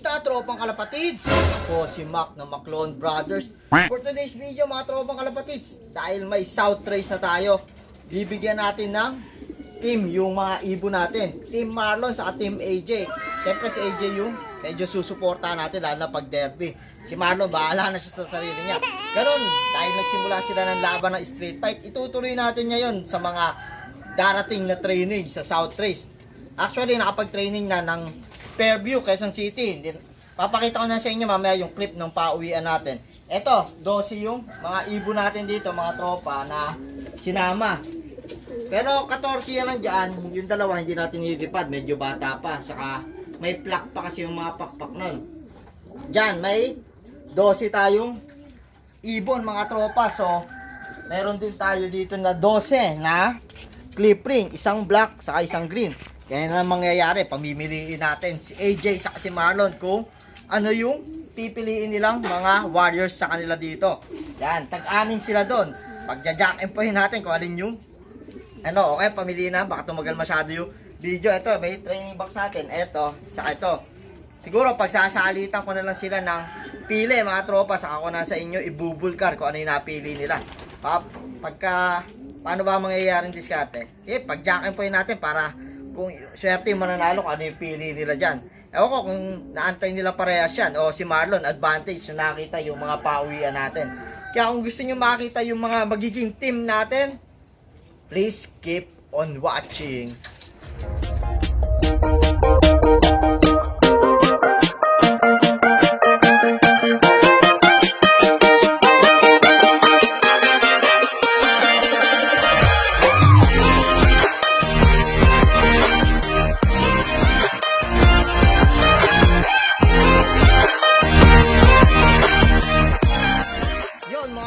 Kamusta tropang kalapatids? Ako si Mac ng Maclone Brothers. For today's video mga tropang kalapatids, dahil may South Race na tayo, bibigyan natin ng team yung mga ibon natin. Team Marlon sa Team AJ. Siyempre si AJ yung medyo susuportahan natin lalo na pag derby. Si Marlon bahala na siya sa sarili niya. Ganon, dahil nagsimula sila ng laban ng street fight, itutuloy natin ngayon sa mga darating na training sa South Race. Actually, nakapag-training na ng Fairview, Quezon City. Papakita ko na sa inyo mamaya yung clip ng pauwian natin. Ito, 12 yung mga ibon natin dito, mga tropa na sinama. Pero 14 yan dyan, yung dalawa hindi natin nilipad, medyo bata pa. Saka may plak pa kasi yung mga pakpak nun. Dyan, may 12 tayong ibon mga tropa. So, meron din tayo dito na 12 na clip ring, isang black saka isang green. Kaya na mangyayari, pamimiliin natin si AJ sa si Marlon kung ano yung pipiliin nilang mga warriors sa kanila dito. Yan, tag-anim sila doon. Pagja-jack and pohin natin kung alin yung ano, okay, pamiliin na, baka tumagal masyado yung video. Ito, may training box natin. Ito, saka ito. Siguro pagsasalitan ko na lang sila ng pili mga tropa, saka ko na sa inyo ibubulkar kung ano yung napili nila. Pagka, paano ba mangyayaring diskarte? Sige, pag-jack and pohin natin para kung swerte yung mananalo kung ano yung pili nila dyan. Ewan ko kung naantay nila parehas yan o si Marlon advantage yung nakita yung mga pauwian natin. Kaya kung gusto nyo makita yung mga magiging team natin, please keep on watching.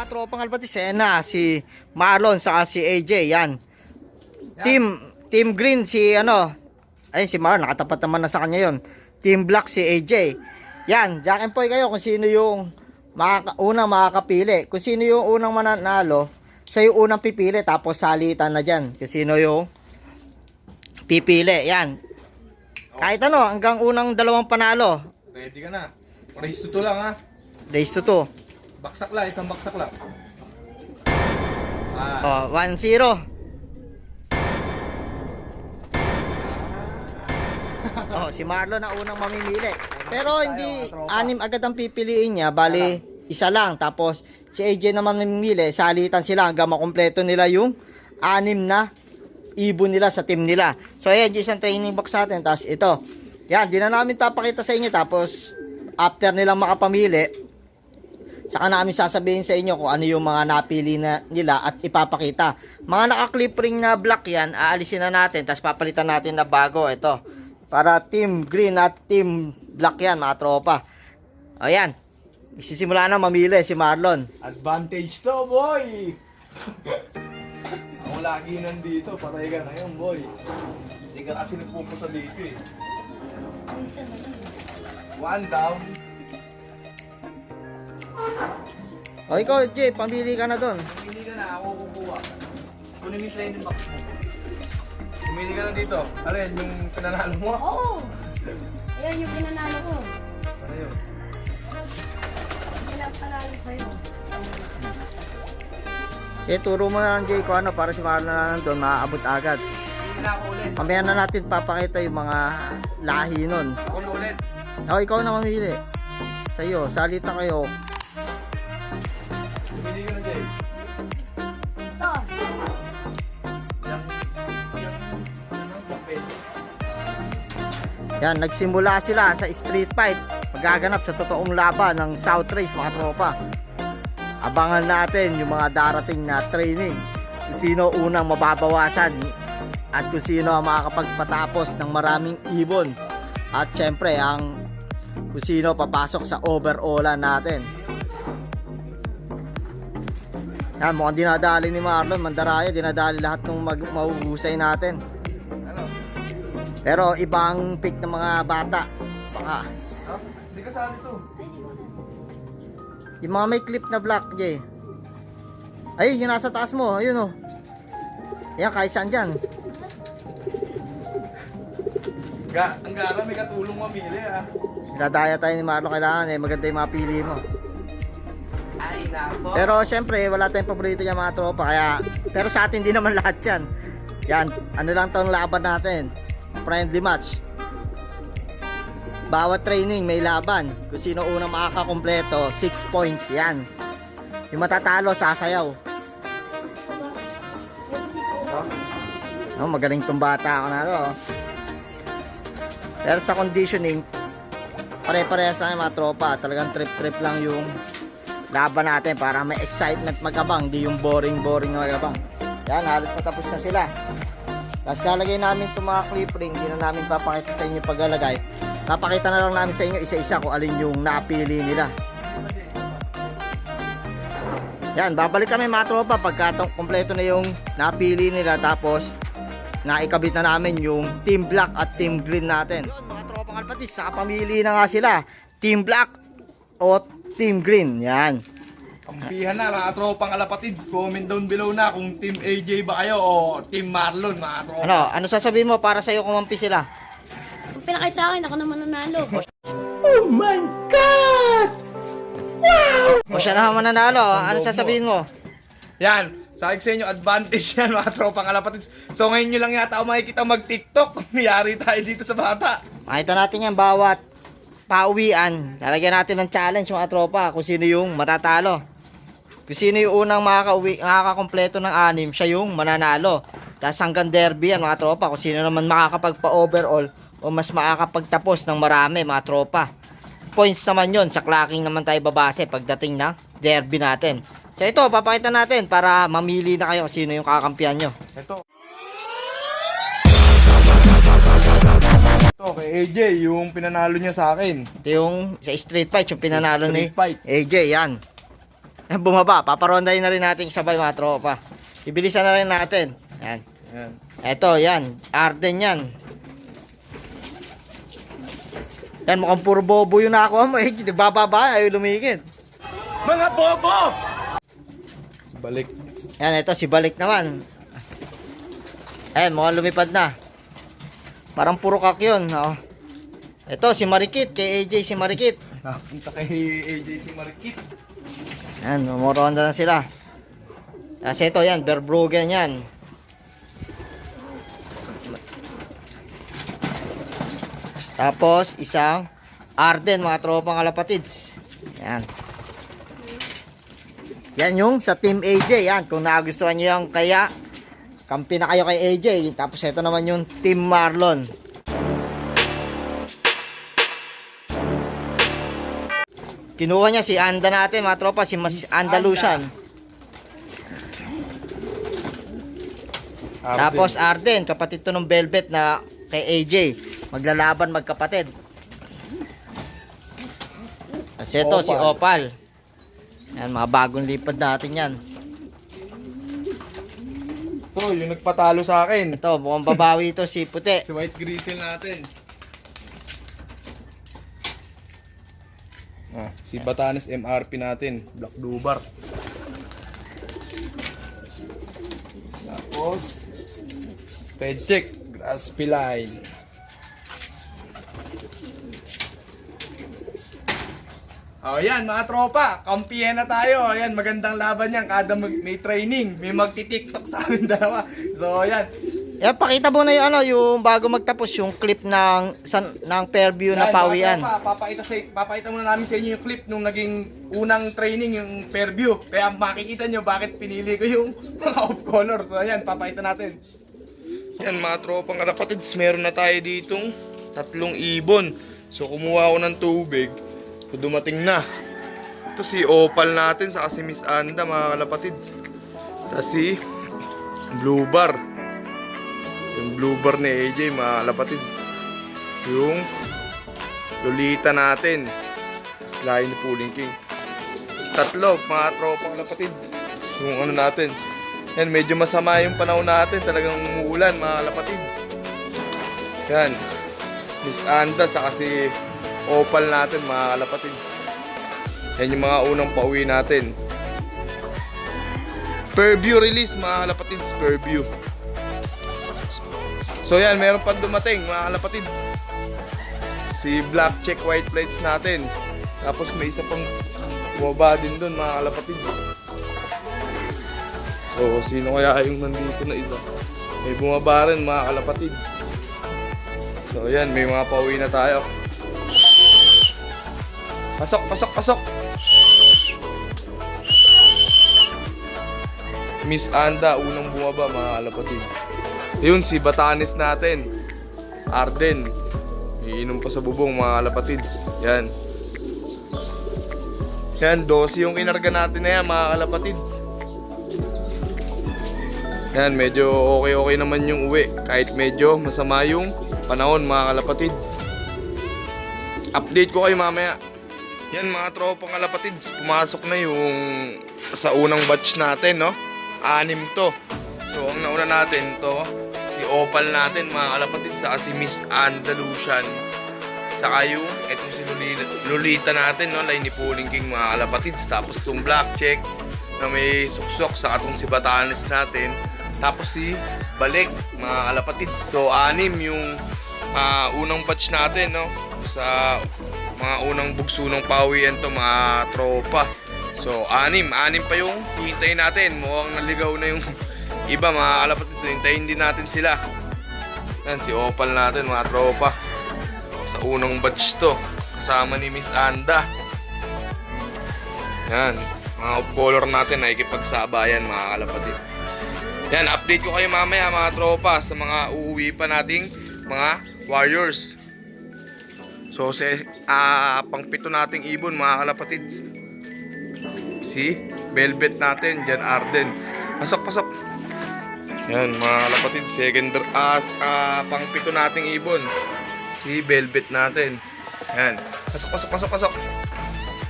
Tropang Albatis, si Marlon saka si AJ, yan. Team Green si si Marlon, nakatapat naman na sa kanya yon. Team Black si AJ. Yan, jack and poy kayo kung sino yung unang makakapili. Kung sino yung unang mananalo, siya yung unang pipili, tapos salitan na dyan kung sino yung pipili. Yan. Kahit hanggang unang dalawang panalo. Ready ka na. Race to 2 lang ha. Race to 2. Baksak lang, isang baksak lang. 1-0. Si Marlon na unang mamimili. Pero hindi anim agad ang pipiliin niya, bali isa lang. Tapos si AJ naman mamimili, salitan sila hanggang makumpleto nila yung anim na ibon nila sa team nila. So ayan, isang training box natin. Tapos ito. Yan, di na namin papakita sa inyo. Tapos after nilang makapamili, saka namin sasabihin sa inyo kung ano yung mga napili na nila at ipapakita. Mga naka-clip ring na black yan, aalisin na natin, tapos papalitan natin na bago. Ito, para team green at team black yan, mga tropa. Ayan, isisimula na mamili si Marlon. Advantage to, boy! Ako lagi nandito, patay ka na yun, boy. Hindi ka kasi nagpupunta dito eh. One down. Ikaw, Jay, pamili ka na doon. Pumili ka na, ako kukuha. Kunin mo yung training box mo. Pumili ka na dito. Alin, yung pinanalo mo? Oo! Ayan yung pinanalo ko. Ano yun? Ilang panalo sa'yo. Turo mo na lang, Jay, kung ano, para si Marlon na nandun, maaabot agad. Pumili na ako ulit. Mamaya na natin papakita yung mga lahi nun. Ako na ulit. Ikaw na mamili. Sa'yo, salita kayo. Pumili ka na, Jay. Ito. Yan, nagsimula sila sa street fight. Magaganap sa totoong laban ng South Race, mga tropa. Abangan natin yung mga darating na training. Kung sino unang mababawasan at kung sino ang makakapagpatapos ng maraming ibon. At syempre, kung sino papasok sa overallan natin. Yan, mukhang dinadali ni Marlon, Mandaraya, dinadali lahat ng mahuhusay natin. Pero ibang pick ng mga bata. Hindi ka sali to. Yung mga may clip na black, Jay. Ay, yung nasa taas mo, ayun Yan, kahit saan dyan. Ang gara, may katulong mamili ah. Dinadaya tayo ni Marlon, kailangan maganda yung mga pili mo. Ay, nako. Pero syempre, wala tayong paborito niya mga tropa, kaya, pero sa atin din naman lahat yan. Yan, ano lang tong laban natin, friendly match. Bawat training may laban. Kung sino unang makakakumpleto, 6 points yan. Yung matatalo, sasayaw. Magaling tong bata ako na to. Pero sa conditioning, pare-parehas lang yung mga tropa. Talagang trip-trip lang yung laban natin para may excitement magabang, di yung boring-boring na magabang. Yan, halos patapos na sila. Tapos lalagay namin itong mga clip ring, hindi na namin papakita sa inyo paglalagay. Papakita na lang namin sa inyo isa-isa kung alin yung napili nila. Yan, babalik kami mga tropa pagka kompleto na yung napili nila, tapos naikabit na namin yung team black at team green natin. Yun, mga tropang kalpatis, nakapamili na nga sila, team black o team green. Yan. Kampihan na mga tropang kalapatids. Comment down below na kung Team AJ ba kayo o Team Marlon mga tropa. Ano sasabihin mo para sa'yo kumampi sila? Kung pinakay sa akin, ako naman nanalo. Oh my God! Wow! O siya na naman nanalo, ano sasabihin mo? Yan, sabi ko sa inyo, advantage yan mga tropang kalapatids. So ngayon nyo lang yata ako makikita mag-TikTok. Mayari tayo dito sa bata. Makita natin yan bawat pauwian. Lalagyan natin ng challenge mga tropa kung sino yung matatalo. Kung sino yung unang makakakompleto ng 6, siya yung mananalo. Tapos hanggang derby yan mga tropa, kung sino naman makakapagpa-overall o mas makakapagtapos ng marami mga tropa. Points naman yon, sa clocking naman tayo babase pagdating ng derby natin. So ito, papakita natin para mamili na kayo kung sino yung kakampihan nyo. Ito. Ito kay AJ, yung pinanalo niya sa akin. Ito yung sa street fight, yung pinanalo ni Street fight. AJ, yan. Bumaba, paparondahin na rin natin sabay mga tropa. Ibilisan na rin natin. Yan. Yan. Ito, yan. Arden yan. Yan, mukhang puro bobo yung nakuha mo. Bababa, ayaw lumikit. Mga bobo! Balik. Yan, ito si Balik naman. Ayan, mukhang lumipad na. Parang puro kak yun. Oh. Ito, si Marikit. Kay AJ si Marikit. Napunta kay AJ si Marikit. Yan, umuronda na sila. Kasi ito, yan, Verbruggen yan. Tapos, isang Arden, mga tropang kalapatids. Yan. Yan yung sa Team AJ. Yan, kung nagustuhan nyo yung kaya, kampi na kayo kay AJ. Tapos, ito naman yung Team Marlon. Kinuha niya si Anda natin, mga tropa, si Mas Andalusian. Tapos Arden, kapatid to ng Velvet na kay AJ. Maglalaban magkapatid. Kasi ito, si Opal. Yan, mga bagong lipad natin yan. Ito, yung nagpatalo sa akin. Ito, mukhang babawi ito si Puti. Si White Grizzle natin. Si Batanes MRP natin. Black Dubar. Tapos, Pedcheck. Grass Piline. Oh, yan mga tropa, kampihan na tayo. Ayan, magandang laban yan. Kada may training, may magti-TikTok sa amin dalawa. So, ayan. Yan, pakita mo na yung yung bago magtapos yung clip ng Fairview na Yan, pawian. mga tropa, papakita muna namin sa inyo yung clip nung naging unang training, yung Fairview. Kaya makikita nyo bakit pinili ko yung mga off-color. So, ayan, papakita natin. Yan mga tropang kalapatids, meron na tayo ditong 3 ibon. So, kumuha ako ng tubig. So, dumating na. Ito si Opal natin, saka si Miss Anda, mga kalapatids. Tapos si Blue Bar. Yung Blue Bar ni AJ, mga kalapatids. Yung Lolita natin. Tapos lahi ni Pulling King. 3, mga tropang kalapatids. Yung ano natin. Yan, medyo masama yung panahon natin. Talagang umuulan, mga kalapatids. Yan. Miss Anda, saka si Opal natin, mga kalapatids. Yan yung mga unang pauwi natin. Fairview release, mga kalapatids. Fairview. So yan, meron pang dumating, mga kalapatids. si black check white plates natin. Tapos may isa pang bumaba din doon mga kalapatids. So sino kaya yung nandito na isa? May bumaba rin mga kalapatids. So yan, may mga pauwi na tayo. Pasok, pasok, pasok! Miss Anda, unang bumaba mga kalapatids. Yun, si Batanes natin, Arden. Iinom pa sa bubong mga kalapatids. Yan. Yan, 12 yung kinarga natin na yan mga kalapatids. Yan, medyo okay naman yung uwi. Kahit medyo masama yung panahon mga kalapatids. Update ko kayo mamaya. Yan mga tropang kalapatids, pumasok na yung sa unang batch natin, no? 6 to. So ang nauna natin to, si Opal natin mga kalapatids, saka si Miss Andalusian. Saka yung etong si Lolita natin, no? Line ni Pulling King mga kalapatids. Tapos itong black check na may suksok, saka itong si Batanes natin. Tapos si Balik mga kalapatids. So 6 yung unang batch natin, no? Sa mga unang bugso ng pawian to mga tropa. So 6 pa yung hihintayin natin. Mukhang naligaw na yung iba mga kalapatids. So hintayin din natin sila. Yan, si Opal natin mga tropa. Sa unang batch to, kasama ni Miss Anda. Yan, mga off-color natin na ikipagsabayan mga kalapatids. Yan, update ko kayo mamaya mga tropa sa mga uuwi pa nating mga warriors. So pang 7 nating ibon mga kalapatids. Si Velvet natin, Jan Arden. Pasok, pasok. Yan mga kalapatids, pang 7 nating ibon. Si Velvet natin. Yan. Pasok, pasok, pasok, pasok.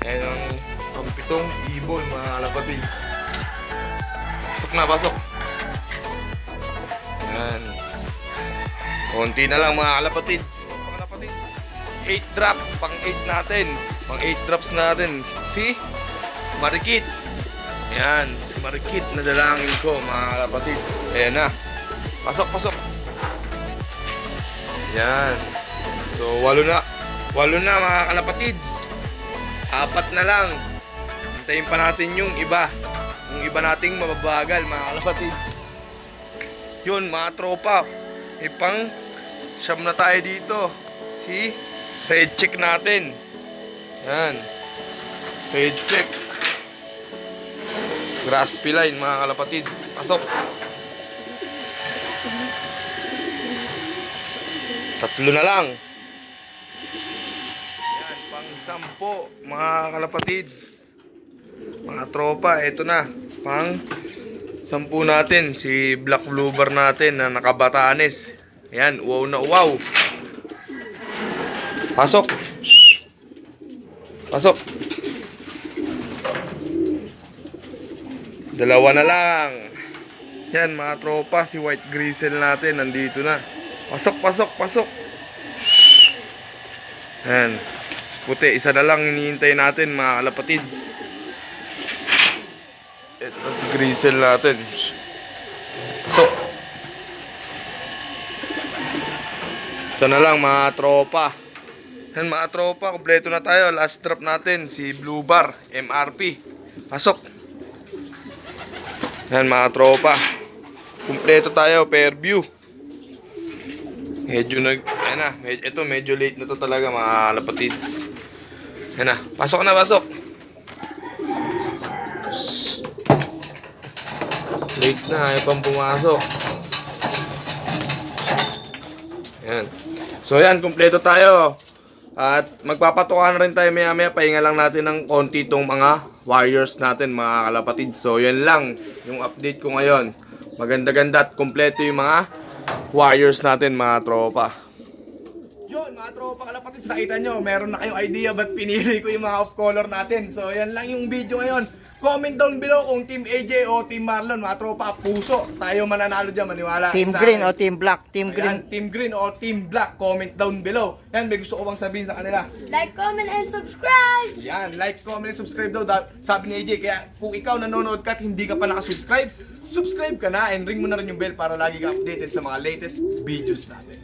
Yan ang pang 7 ibon mga kalapatids. Pasok na, pasok. Yan. Konti na lang mga kalapatids. 8 drop, pang 8 natin. Pang 8 drops natin. Si Marikit. Ayan, si Marikit na dalangin ko mga kalapatids. Ayan na. Pasok, pasok. Ayan. So, 8 na mga kalapatids. 4 na lang. Hintayin pa natin yung iba. Yung iba nating mababagal mga kalapatids. Yun mga tropa. Pang 9 na tayo dito. Si red check natin. Yan. Red check. Graspy line mga kalapatids. Pasok. 3 na lang. Yan, pang 10 mga kalapatids. Mga tropa, eto na. Pang 10 natin. Si Black Bluebar natin na nakabatanes. Yan, wow na wow. Pasok. Pasok. 2 na lang. Yan mga tropa, si White Grizzle natin nandito na. Pasok, pasok, pasok. Yan. Puti, 1 na lang hinihintay natin mga kalapatids. Ito si Grizzle natin. Pasok. 1 na lang mga tropa. Yan mga tropa, kompleto na tayo. Last drop natin, si Blue Bar, MRP. Pasok. Yan mga tropa. Kompleto tayo, per view. Medyo ayan na, ito medyo late na to talaga mga kalapatids. Yan na, pasok na, pasok. Late na, ayaw pang pumasok. Yan. So yan, kompleto tayo. At magpapatukan rin tayo maya-maya. Pahinga lang natin ng konti itong mga warriors natin mga kalapatids. So yan lang yung update ko ngayon. Maganda-ganda at kompleto yung mga warriors natin mga tropa. Yun mga tropa kalapatids, nakita nyo, meron na kayong idea ba't pinili ko yung mga off-color natin. So yan lang yung video ngayon. Comment down below kung Team AJ o Team Marlon, mga tropa, puso. Tayo mananalo dyan, maniwala. Team Green o Team Black? Team Green. Ayan, Team Green o Team Black, comment down below. Yan, may gusto ko bang sabihin sa kanila. Like, comment, and subscribe! Yan, like, comment, and subscribe daw. Sabi ni AJ, kaya kung ikaw nanonood ka at hindi ka pa nakasubscribe, subscribe ka na and ring mo na rin yung bell para lagi ka updated sa mga latest videos natin.